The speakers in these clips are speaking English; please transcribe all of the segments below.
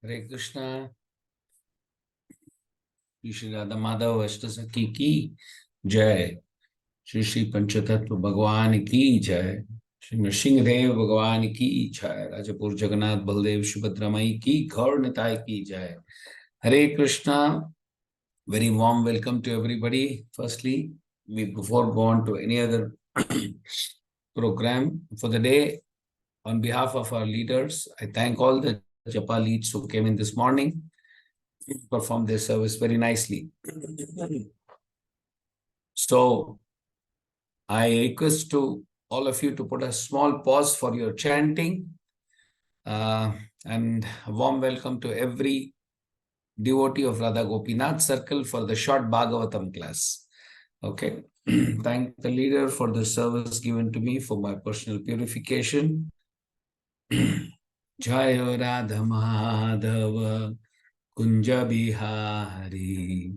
Hare Krishna, Shri Radha Madhav Astasaki ki Jai, Shri Shri Panchatattva Bhagwan ki Jai, Shri Nrsimhadev Bhagwan ki Jai, Rajapur Jagannath Baldev Subhadramai ki Gaur Nitai ki Jai. Hare Krishna, very warm welcome to everybody. Firstly, before go on to any other program for the day, on behalf of our leaders, I thank all the Japa leads who came in this morning, performed their service very nicely. So I request to all of you to put a small pause for your chanting, and a warm welcome to every devotee of Radha Gopinath Circle for the short Bhagavatam class. Okay. Thank the leader for the service given to me for my personal purification. Jaya Radha Madhava Kunja Bihari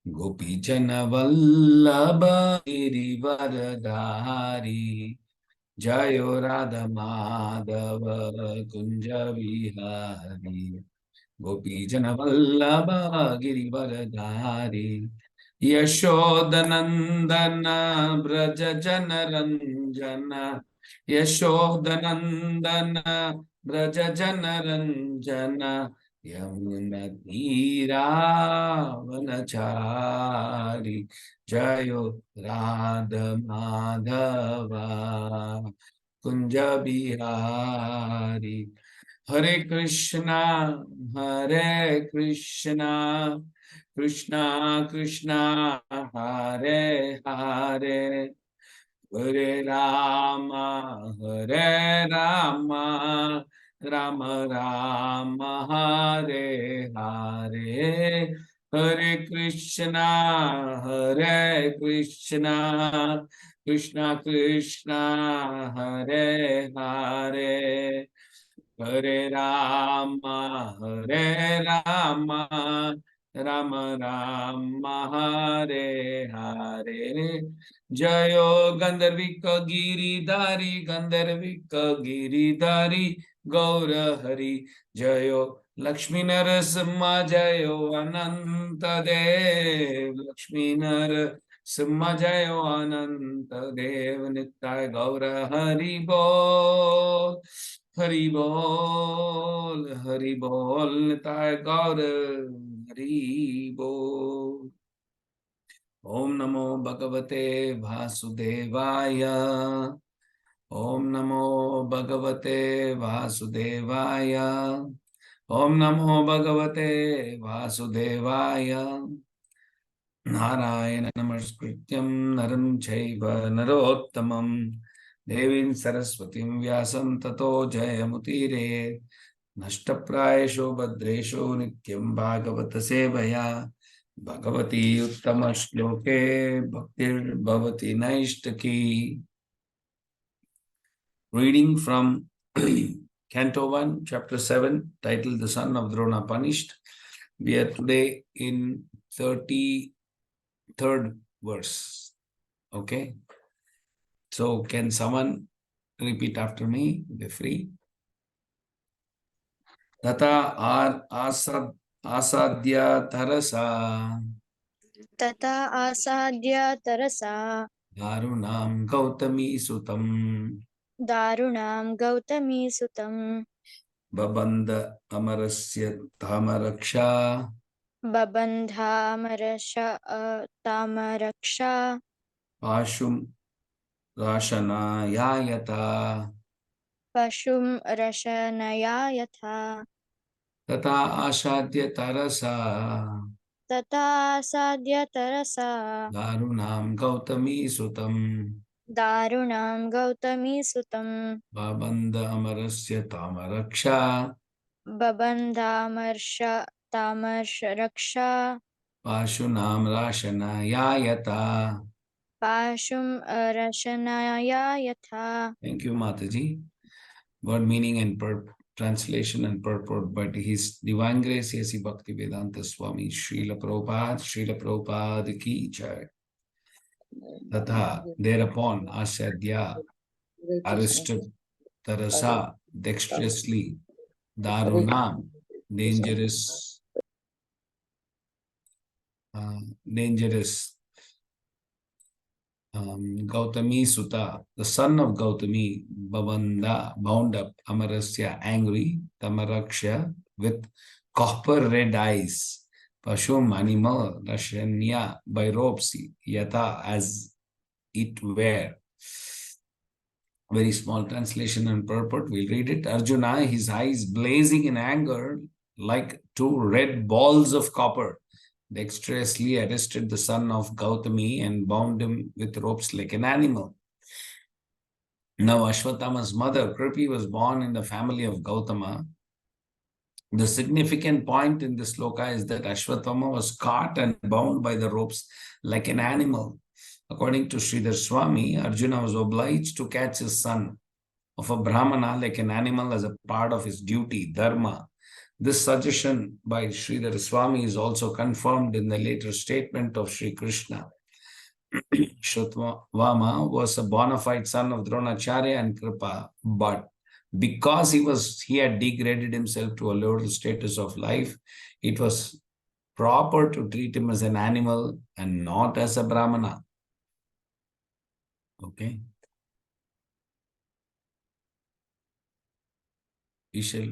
Gopi Jana Vallabha Giri Varadari Jayo Radha Madhava Kunja Vihari Gopi Jana Vallabha Giri Varadari Yashodanandana Braja Jana Ranjana Yashodanandana Braja Jana Ranjana Yamuna Tira Vanachari Jayo Radha Madhava Kunja Bihari Hare Krishna Krishna Krishna Hare Hare Hare Rama Rama Rama Hare Hare Hare Krishna Krishna Krishna Hare Hare Hare Rama Rama Rama Hare Hare Jayo Gandharvika Giridhari Gaura Hari Jayo Lakshmi Narasimha Jayo Ananta Dev Lakshmi Narasimha Jayo Ananta Dev Nittai Gaura Hari Bol Hari Bol Nittai Gaura Hari Bol. Om Namo Bhagavate Vasudevaya. Om Namo Bhagavate Vasudevaya. Om Namo Bhagavate Vasudevaya. Narayana Namaskrityam Naram Chaiva Narottamam Devim Saraswatim Vyasam Tato Jayamutire Nashtaprayesho Bhadresho Nityam Bhagavata Sevaya Bhagavati Uttama Shloke Bhaktir Bhavati Naishtaki. Reading from Canto 1, Chapter 7, titled The Son of Drona Punished. We are today in 33rd verse. Okay. So can someone repeat after me? Be free. Tata asadya tarasa Tata asadya tarasa darunam gautami sutam darunam gautami sutam babanda amarasya tamaraksha babandha marasha tamaraksha pashum rashana yayata pashum rashanaya yatha tata asadya tarasa tata asadya tarasa darunam gautami sutam darunam gautami sutam babanda amarasya tamaraksha babandha marsha tamarsharaksha Pashunam Rashana Yayata. pashum rashanaya yatha. Thank you, Mataji. Word meaning and translation and purport by His Divine Grace, Yasi Bhakti Vedanta Swami Srila Prabhupada ki jai. Tatha, thereupon, Asadya arrested Tarasa dexterously, Darunam, dangerous, dangerous. Gautami Sutta, the son of Gautami, Babanda, bound up, Amarasya, angry, Tamaraksha, with copper red eyes, Pashum, animal, Rashanya, by ropes, Yata, as it were. Very small translation and purport, we'll read it. Arjuna, his eyes blazing in anger, like two red balls of copper, dexterously arrested the son of Gautami and bound him with ropes like an animal. Now, Ashwatthama's mother, Kripi, was born in the family of Gautama. The significant point in this sloka is that Ashwatthama was caught and bound by the ropes like an animal. According to Sridhar Swami, Arjuna was obliged to catch his son of a Brahmana like an animal as a part of his duty, dharma. This suggestion by Sridhar Swami is also confirmed in the later statement of Sri Krishna. Shrutvama was a bona fide son of Dronacharya and Kripa, but because he had degraded himself to a lower status of life, it was proper to treat him as an animal and not as a Brahmana. Okay. We shall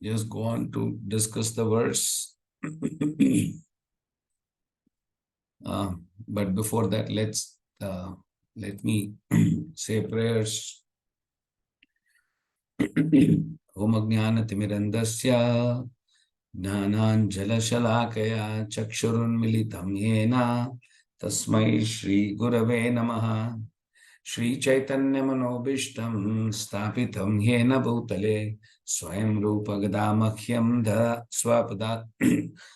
just go on to discuss the verse. But before that, let me say prayers. Om Ajnanatimirandasya Jnananjalashalakaya Chakshurunmilitam Yena Tasmai Shri Gurave Namaha Shri Chaitanya Manobishtam Stapitam Yena Bhutale Swayam Rupa Gadamakyam Swapadat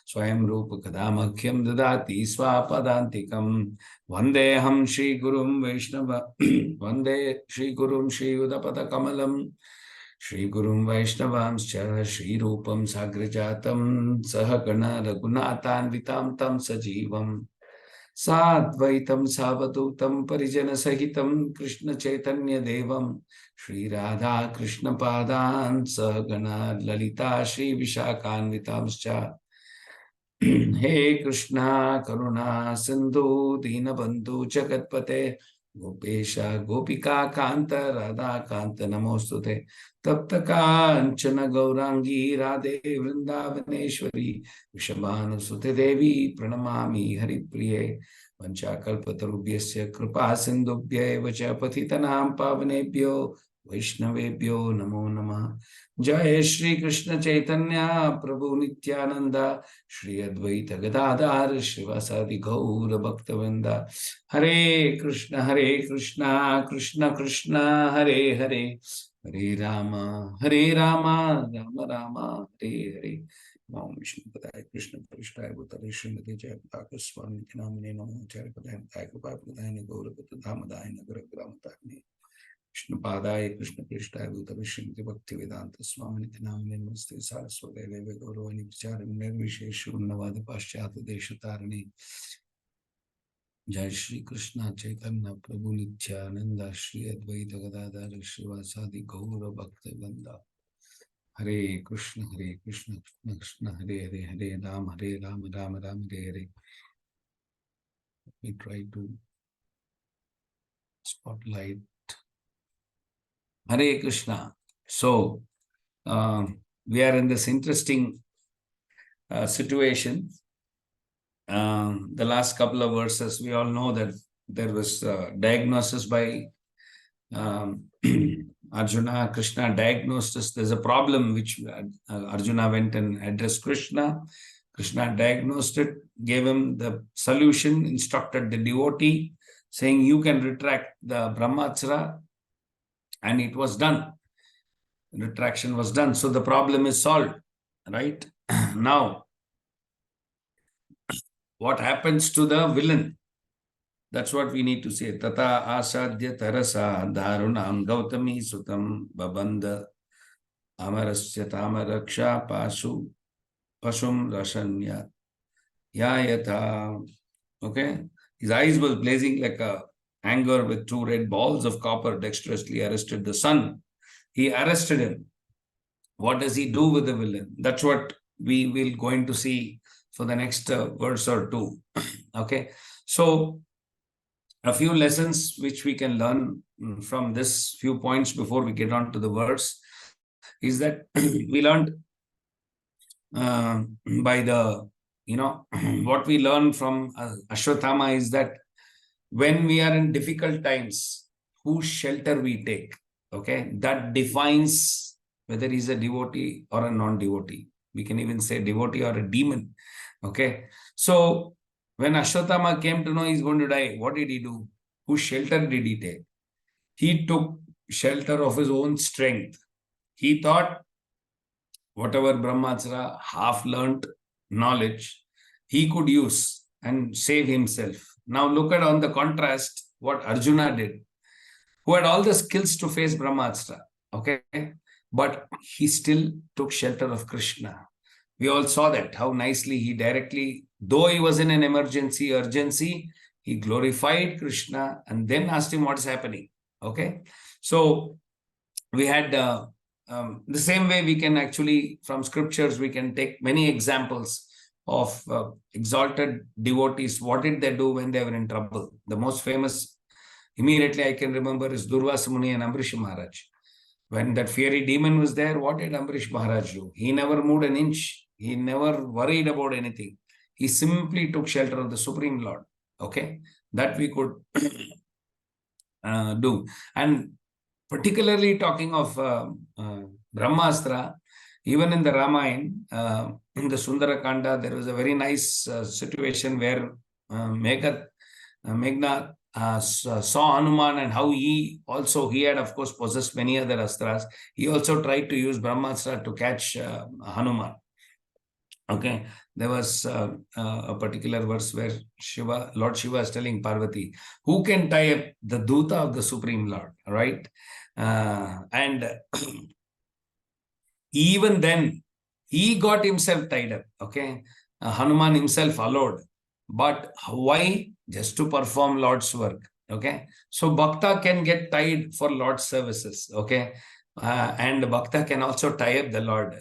Swayam Rupa Gadamakyam Dadati Swapadantikam Vandeham Shri Gurum Vaishnava Vande Shri Gurum Shri Udapada Kamalam Shri Gurum Vaishnavamscha Shri Rupam Sagrajatam Sahagana Raghunathanvitam Tam Sajivam Sadvaitam Savadutam Parijana Sahitam Krishna Chaitanya Devam Shri Radha Krishna Padan Sahagana Lalita Shri Vishakhanvitamscha He Krishna Karuna Sindhu Dinabandhu Jagatpate Gopesha Gopika Kanta Radha Kanta Namostute Tapta Kanchana Gaurangi Radhe Vrindavaneshwari Vishabhanu Sute Devi Pranamami Haripriye Vanchakalpatarubhyasya Kripa Sindhubhya Vacha Patitanam Pavanebhyo Vaishnavebhyo Namo Namah Jai Shri Krishna Chaitanya Prabhu Nityananda Shri Advaita Gadadhar Srivasadi Gaura Bhaktavinda Hare Krishna Krishna Krishna Hare Hare Hare Rama Rama Rama Hare Hare Nam Vishnu Padaya Krishna Prishthaya Bhutale Srimati Jayapataka Swami Namine Namo Acharya Padaya Padaya Padaya Gaura Bhattadhamadaya Nagara Gramatagni Krishna Padaya Krishna Prishthaya Bhutale Srimati Bhaktivedanta Swami Namine Namaste Saraswati Deve Gauravani Vicharam Nirvisheshu Unnavada Paschata Deshatarani Jai Shri Krishna Chaitanya Prabhu Nityananda Shri Advaita Gadadhar Srivasadi Gaura Bhaktivinoda Hare Krishna Krishna Krishna Hare Hare Hare Rama Rama Hare Hare. We try to spotlight Hare Krishna. So we are in this interesting situation. The last couple of verses, we all know that there was diagnosis by Arjuna. Krishna diagnosed us. There's a problem which Arjuna went and addressed Krishna. Krishna diagnosed it, gave him the solution, instructed the devotee, saying, you can retract the Brahmachara, and it was done. Retraction was done. So the problem is solved, right? Now, what happens to the villain? That's what we need to say. Tata asadya tarasa darunam gautami sutam babanda amarasya tamaraksha pasum rashanya yayata. Okay? His eyes was blazing like a anger with two red balls of copper, dexterously arrested the son. He arrested him. What does he do with the villain? That's what we will going to see for the next verse or two. Okay, so a few lessons which we can learn from this few points before we get on to the verse is that we learned by the, what we learn from Ashwatthama is that when we are in difficult times, whose shelter we take, okay, that defines whether he's a devotee or a non-devotee. We can even say devotee or a demon, okay. So when Ashwatthama came to know he's going to die, what did he do? Whose shelter did he take? He took shelter of his own strength. He thought whatever Brahmacharya half learnt knowledge, he could use and save himself. Now look at on the contrast what Arjuna did, who had all the skills to face Brahmacharya, okay, but he still took shelter of Krishna. We all saw that, how nicely he directly, though he was in an urgency, he glorified Krishna and then asked him what is happening, okay. So we had the same way we can actually, from scriptures, we can take many examples of exalted devotees. What did they do when they were in trouble? The most famous, immediately I can remember, is Durvasa Muni and Ambrish Maharaj. When that fiery demon was there, what did Ambrish Maharaj do? He never moved an inch. He never worried about anything. He simply took shelter of the Supreme Lord. Okay, that we could do. And particularly talking of Brahmastra, even in the Ramayana, in the Sundarakanda, there was a very nice situation where Meghnath saw Hanuman and how he had of course possessed many other astras. He also tried to use Brahmastra to catch Hanuman. Okay, there was a particular verse where Lord Shiva is telling Parvati, who can tie up the Duta of the Supreme Lord, right? And even then, he got himself tied up, okay? Hanuman himself allowed. But why? Just to perform Lord's work, okay? So Bhakta can get tied for Lord's services, okay? And Bhakta can also tie up the Lord.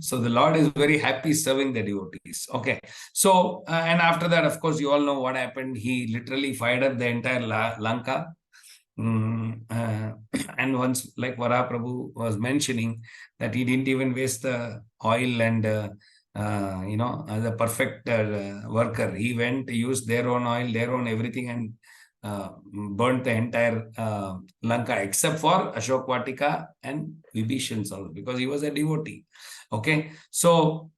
So the Lord is very happy serving the devotees. Okay. So, and after that, of course, you all know what happened. He literally fired up the entire Lanka. And once, like Vara Prabhu was mentioning, that he didn't even waste the oil and, the perfect worker. He went, used their own oil, their own everything, and burnt the entire Lanka except for Ashok Vatika and Vibhishan's also, because he was a devotee. Okay, so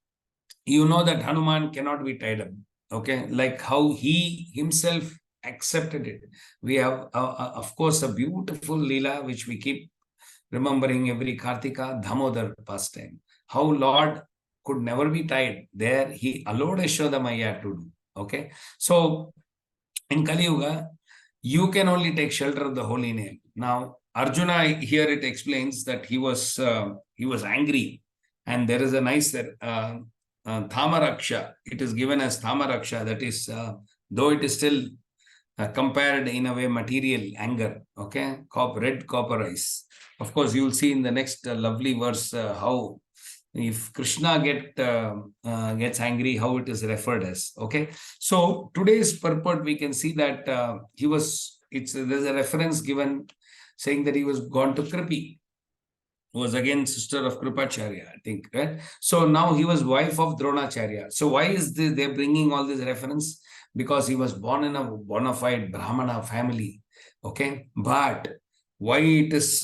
you know that Hanuman cannot be tied up. Okay, like how he himself accepted it. We have, of course, a beautiful Leela which we keep remembering every Kartika, Damodar pastime. How Lord could never be tied. There he allowed Yashoda Maya to do. Okay, so in Kali Yuga, you can only take shelter of the holy name. Now, Arjuna, here it explains that he was angry, and there is a nice Thamaraksha. It is given as Thamaraksha. That is, though it is still compared in a way material anger. Okay, red copper eyes. Of course, you will see in the next lovely verse how if Krishna gets angry, how it is referred as. Okay, so today's purport, we can see that there's a reference given saying that he was gone to Kripi, who was again sister of Kripacharya, I think, right? So now he was wife of Dronacharya. So why is they're bringing all this reference? Because he was born in a bona fide Brahmana family. Okay, but why it is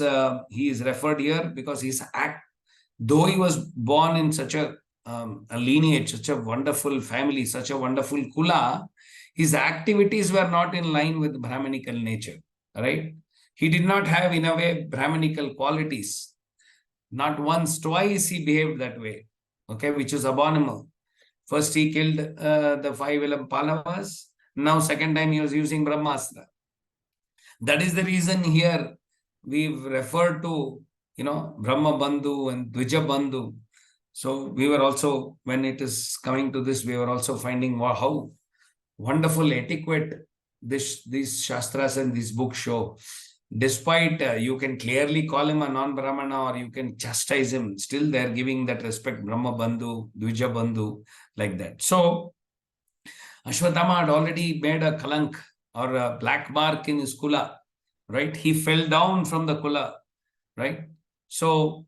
he is referred here? Because his act, though he was born in such a lineage, such a wonderful family, such a wonderful kula, his activities were not in line with Brahmanical nature, right? He did not have, in a way, Brahmanical qualities. Not once, twice he behaved that way, okay, which is abominable. First he killed the 5 Pandavas. Now second time he was using Brahmastra. That is the reason here we've referred to, Brahma Bandhu and Dvija Bandhu. So we were also, when it is coming to this, we were also finding how wonderful etiquette these Shastras and these books show. despite you can clearly call him a non-Brahmana or you can chastise him, still they're giving that respect, Brahma Bandhu, Dvija Bandhu, like that. So Ashwatthama had already made a kalank or a black mark in his kula, right? He fell down from the kula, right? So,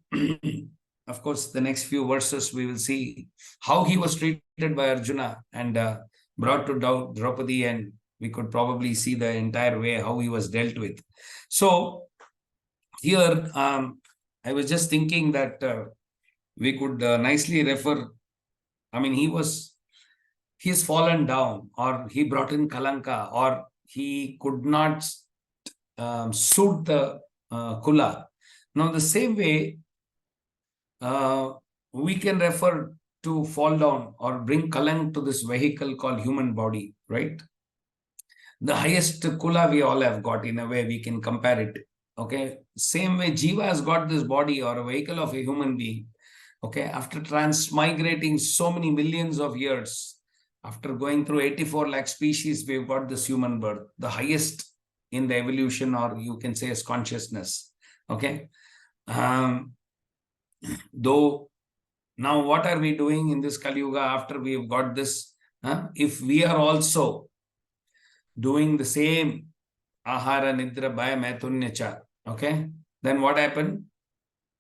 of course, the next few verses we will see how he was treated by Arjuna and brought to Draupadi, and we could probably see the entire way how he was dealt with. So, here I was just thinking that we could nicely refer. I mean, he's fallen down, or he brought in Kalanka, or he could not suit the Kula. Now, the same way, we can refer to fall down or bring Kalank to this vehicle called human body, right? The highest Kula we all have got, in a way we can compare it. Okay. Same way Jiva has got this body or a vehicle of a human being. Okay. After transmigrating so many millions of years, after going through 84 lakh species, we've got this human birth, the highest in the evolution, or you can say as consciousness. Okay. Though now what are we doing in this Kali Yuga after we've got this? If we are also doing the same ahara, nidra, bhaya, maithunya cha, okay, then what happened?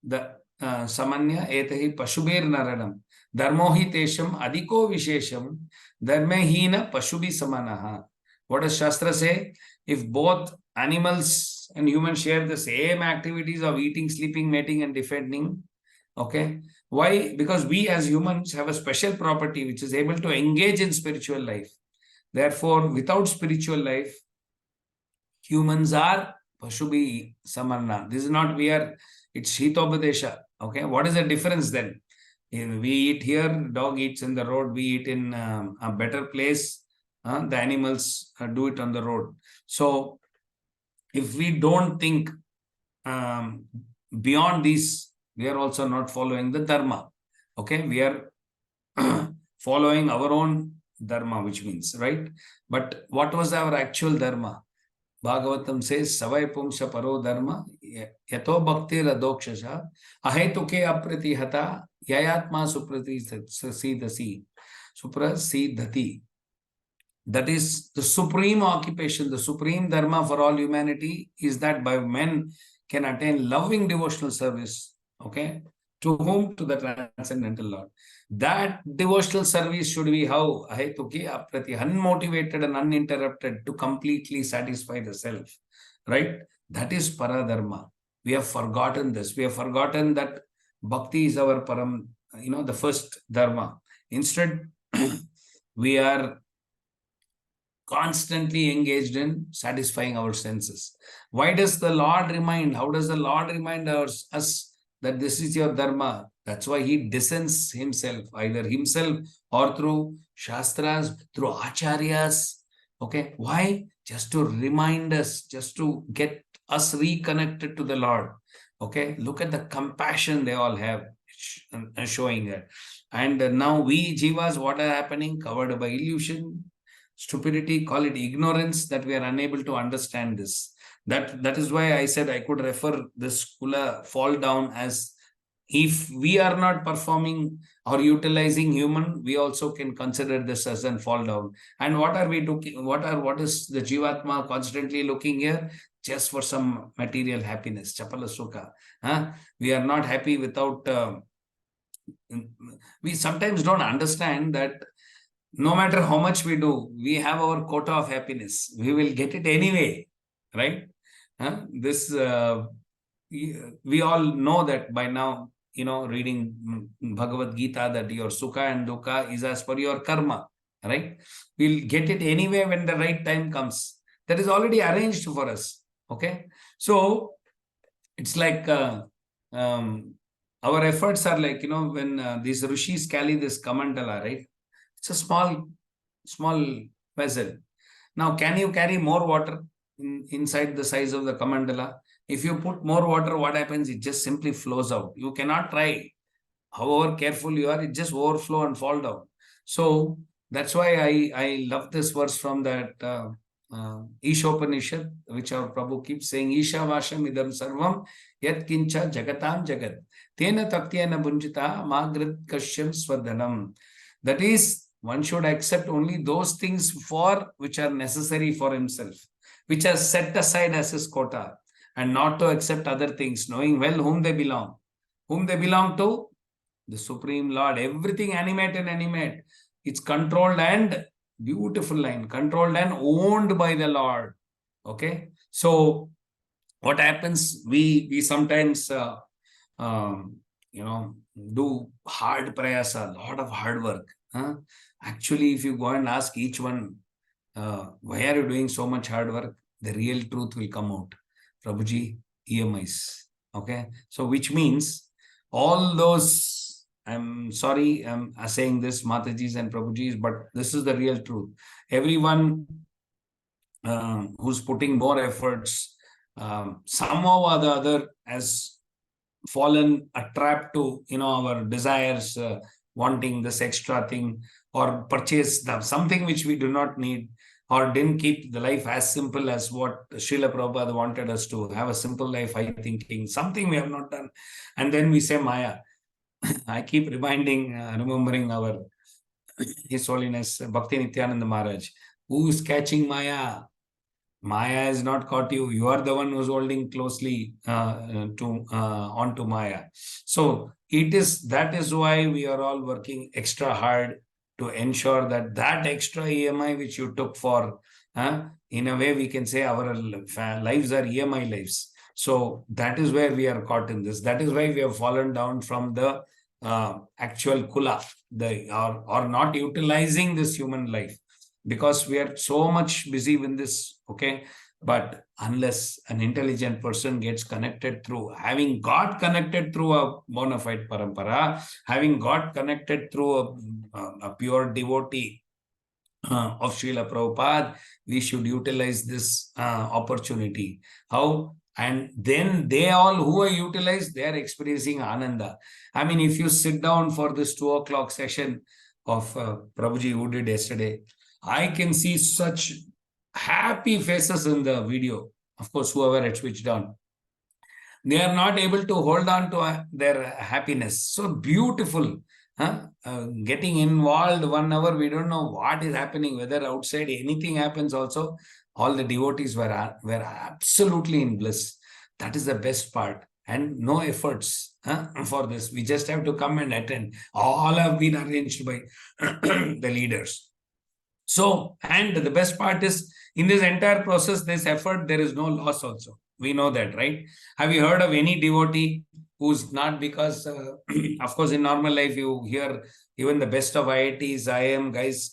The samanya etahi pashubir naranam dharmohi tesham adiko vishesham dharmehina pashubi samanaha. What does Shastra say? If both animals and humans share the same activities of eating, sleeping, mating, and defending, okay, why? Because we as humans have a special property which is able to engage in spiritual life. Therefore, without spiritual life, humans are Pashubi Samarna. This is not we are, it's Shitobadesha. Okay, what is the difference then? We eat here, dog eats in the road, we eat in a better place, the animals do it on the road. So, if we don't think beyond these, we are also not following the Dharma. Okay, we are following our own Dharma, which means, right? But what was our actual Dharma? Bhagavatam says, Savai Pumsa Paro Dharma, Yato Bhakti Radokshasha, Ahetuke Aprati Hata, Yayatma Suprati Sidasi, Suprasidhati. That is the supreme occupation, the supreme Dharma for all humanity is that by men can attain loving devotional service. Okay? To whom? To the transcendental Lord. That devotional service should be how? Ahetuki aprati, unmotivated and uninterrupted to completely satisfy the self. Right? That is Paradharma. We have forgotten this. We have forgotten that Bhakti is our Param, the first Dharma. Instead, we are constantly engaged in satisfying our senses. Why does the Lord remind? How does the Lord remind us that this is your dharma? That's why he descends himself, either himself or through shastras, through acharyas. Okay, why? Just to remind us, just to get us reconnected to the Lord. Okay, look at the compassion they all have showing it. And now we jivas, what are happening? Covered by illusion, stupidity, call it ignorance, that we are unable to understand this. That is why I said I could refer this kula fall down as, if we are not performing or utilizing human, we also can consider this as an fall down. And what are we doing? What is the Jivatma constantly looking here? Just for some material happiness, chapala sukha. We are not happy without. We sometimes don't understand that no matter how much we do, we have our quota of happiness. We will get it anyway, right? We all know that by now, reading Bhagavad Gita, that your sukha and dukkha is as per your karma, right? We'll get it anyway when the right time comes. That is already arranged for us, okay? So, it's like our efforts are like, when these rishis carry this kamandala, right? It's a small vessel. Now, can you carry more water inside the size of the kamandala? If you put more water, what happens? It just simply flows out. You cannot try. However careful you are, it just overflow and fall down. So that's why I love this verse from that Ishopanishad, which our Prabhu keeps saying, Isha Vasham idam sarvam yat kincha jagatam jagat tena tatyena bunjita magrat kashyam swadanam. That is, one should accept only those things for which are necessary for himself, which are set aside as his quota, and not to accept other things, knowing well whom they belong. Whom they belong to? The Supreme Lord. Everything animate and animate. It's controlled and beautiful line, controlled and owned by the Lord. Okay. So what happens? We sometimes um, do hard prayasa, a lot of hard work. Huh? Actually, if you go and ask each one, why are you doing so much hard work? The real truth will come out. Prabhuji, EMIs. Okay. So which means all those, I'm sorry, I'm saying this, Matajis and Prabhujis, but this is the real truth. Everyone who's putting more efforts, somehow or the other has fallen a trap to our desires, wanting this extra thing, or purchase something which we do not need, or didn't keep the life as simple as what Srila Prabhupada wanted us to have, a simple life, high thinking, something we have not done. And then we say Maya. I keep remembering His Holiness Bhakti Nityananda Maharaj, who is catching Maya. Maya has not caught you. You are the one who's holding closely onto Maya. So that is why we are all working extra hard to ensure that extra EMI which you took for, in a way we can say our lives are EMI lives. So that is where we are caught in this. That is why we have fallen down from the actual kula, or not utilizing this human life, because we are so much busy with this. Okay. But unless an intelligent person gets connected through having got connected through a bona fide parampara, having got connected through a pure devotee of Srila Prabhupada, we should utilize this opportunity. How? And then they all who are utilized, they are experiencing Ananda. I mean, if you sit down for this 2 o'clock session of Prabhuji who did yesterday, I can see such happy faces in the video. Of course, whoever had switched on, they are not able to hold on to their happiness. So beautiful. Huh? Getting involved 1 hour, we don't know what is happening, whether outside anything happens also. All the devotees were absolutely in bliss. That is the best part. And no efforts for this. We just have to come and attend. All have been arranged by the leaders. So, and the best part is, in this entire process, this effort, there is no loss also. We know that, right? Have you heard of any devotee who's not, because, of course, in normal life, you hear even the best of IITs, IIM guys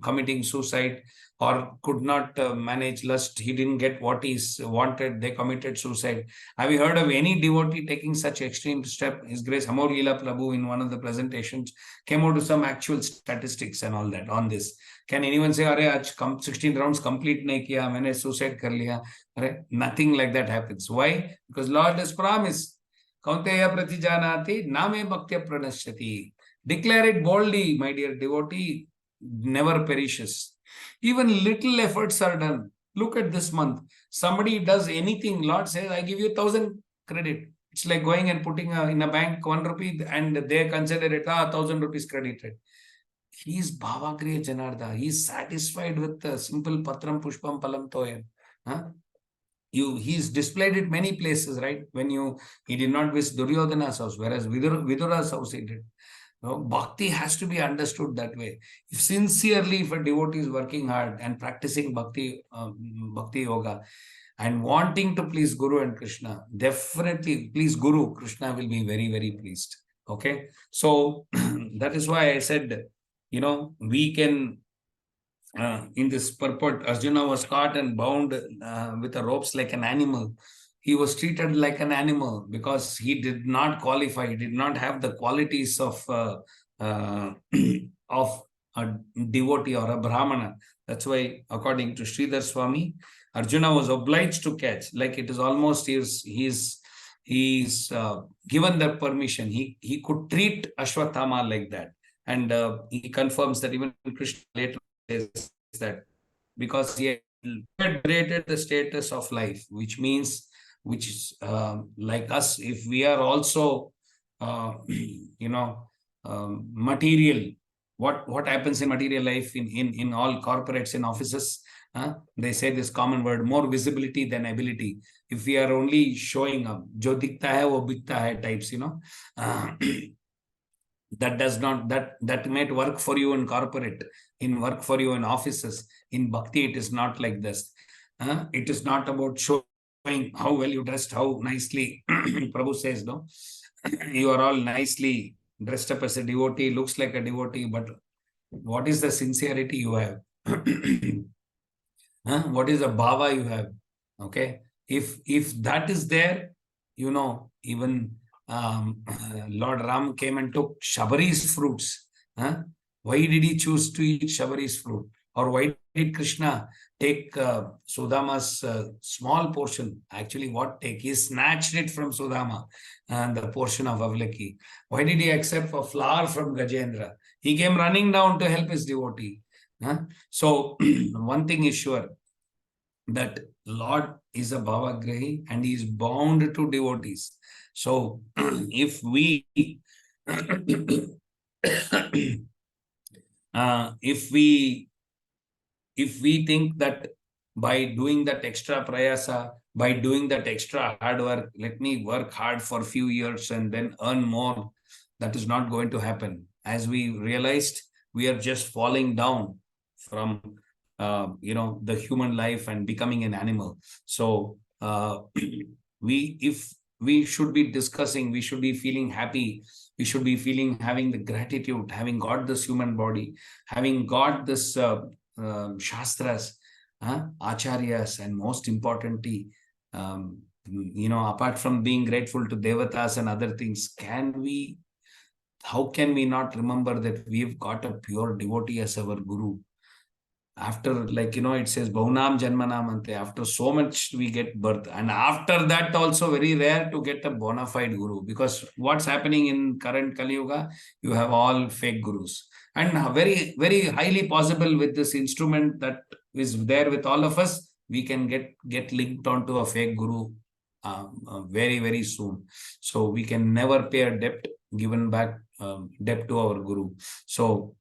committing suicide, or could not manage lust. He didn't get what he wanted. They committed suicide. Have you heard of any devotee taking such extreme step? His Grace Amor Leela Prabhu, in one of the presentations, came out with some actual statistics and all that on this. Can anyone say, "Arey, aaj 16 rounds complete nahi kiya, maine suicide kar liya"? Nothing like that happens. Why? Because Lord has promised. Kaunteya pratijanati name bhaktya pranashyati. Declare it boldly, my dear devotee. Never perishes. Even little efforts are done. Look at this month. Somebody does anything. Lord says, I give you 1,000 credit. It's like going and putting in a bank 1 rupee, and they consider it 1,000 rupees credited. He is Bhavagriya Janarda. He is satisfied with the simple Patram Pushpam Palam Toyam. He's displayed it many places, right? He did not visit Duryodhana's house, whereas Vidura's house he did. Bhakti has to be understood that way. If sincerely, if a devotee is working hard and practicing bhakti yoga and wanting to please Guru and Krishna, definitely please Guru, Krishna will be very, very pleased. Okay. So that is why I said, we can, in this purport, Arjuna was caught and bound with the ropes like an animal. He was treated like an animal because he did not qualify. He did not have the qualities of of a devotee or a Brahmana. That's why, according to Sridhar Swami, Arjuna was obliged to catch. Like it is almost he's given the permission. He could treat Ashwatthama like that, and he confirms that even Krishna later says that because he degraded the status of life, which means, which is like us, if we are also, material, what happens in material life in all corporates, in offices, they say this common word, more visibility than ability. If we are only showing up, jo dikhta hai wo bikta hai types, that does not, that might work for you in corporate, in work for you in offices. In bhakti it is not like this. It is not about showing how well you dressed, how nicely Prabhu says, no, you are all nicely dressed up as a devotee, looks like a devotee, but what is the sincerity you have? What is the bhava you have? Okay, if that is there, even Lord Ram came and took Shabari's fruits. Why did he choose to eat Shabari's fruit? Or why did Krishna take Sudama's small portion? Actually, what take? He snatched it from Sudama and the portion of Avlaki. Why did he accept a flower from Gajendra? He came running down to help his devotee. So, one thing is sure, that Lord is a Bhavagrahi and he is bound to devotees. So, if we if we think that by doing that extra prayasa, by doing that extra hard work, let me work hard for a few years and then earn more, that is not going to happen. As we realized, we are just falling down from the human life and becoming an animal. So if we should be discussing, we should be feeling happy, we should be feeling, having the gratitude, having got this human body, having got this shastras, acharyas, and most importantly, apart from being grateful to devatas and other things, how can we not remember that we've got a pure devotee as our guru? After, it says Bhaunam Janmanam Ante, after so much we get birth, and after that also very rare to get a bona fide guru, because what's happening in current Kali Yuga, you have all fake gurus, and very, very highly possible with this instrument that is there with all of us, we can get linked onto a fake guru very, very soon. So we can never pay a debt, given back debt to our guru. So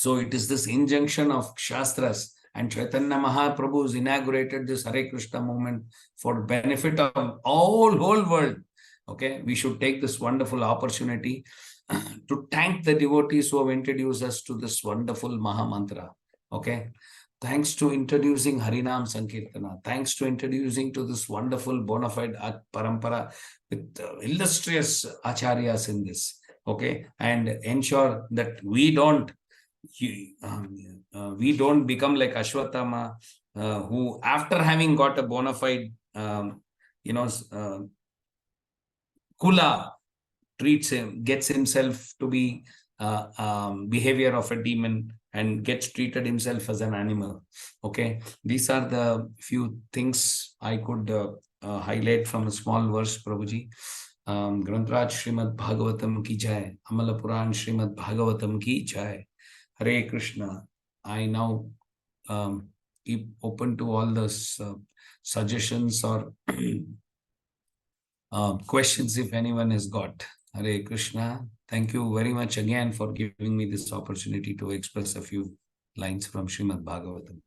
it is this injunction of Shastras, and Chaitanya Mahaprabhu has inaugurated this Hare Krishna movement for benefit of whole world. Okay, we should take this wonderful opportunity to thank the devotees who have introduced us to this wonderful Maha Mantra. Okay, thanks to introducing Harinam Sankirtana, thanks to introducing to this wonderful bona fide parampara with illustrious acharyas in this. Okay, and ensure that we don't become like Ashwatthama, who after having got a bona fide, kula, gets himself to be behavior of a demon and gets treated himself as an animal. Okay, these are the few things I could highlight from a small verse, Prabhuji. Grantraj Srimad Bhagavatam ki jai, Amala Puran Srimad Bhagavatam ki jai. Hare Krishna. I now keep open to all those suggestions or questions if anyone has got. Hare Krishna. Thank you very much again for giving me this opportunity to express a few lines from Srimad Bhagavatam.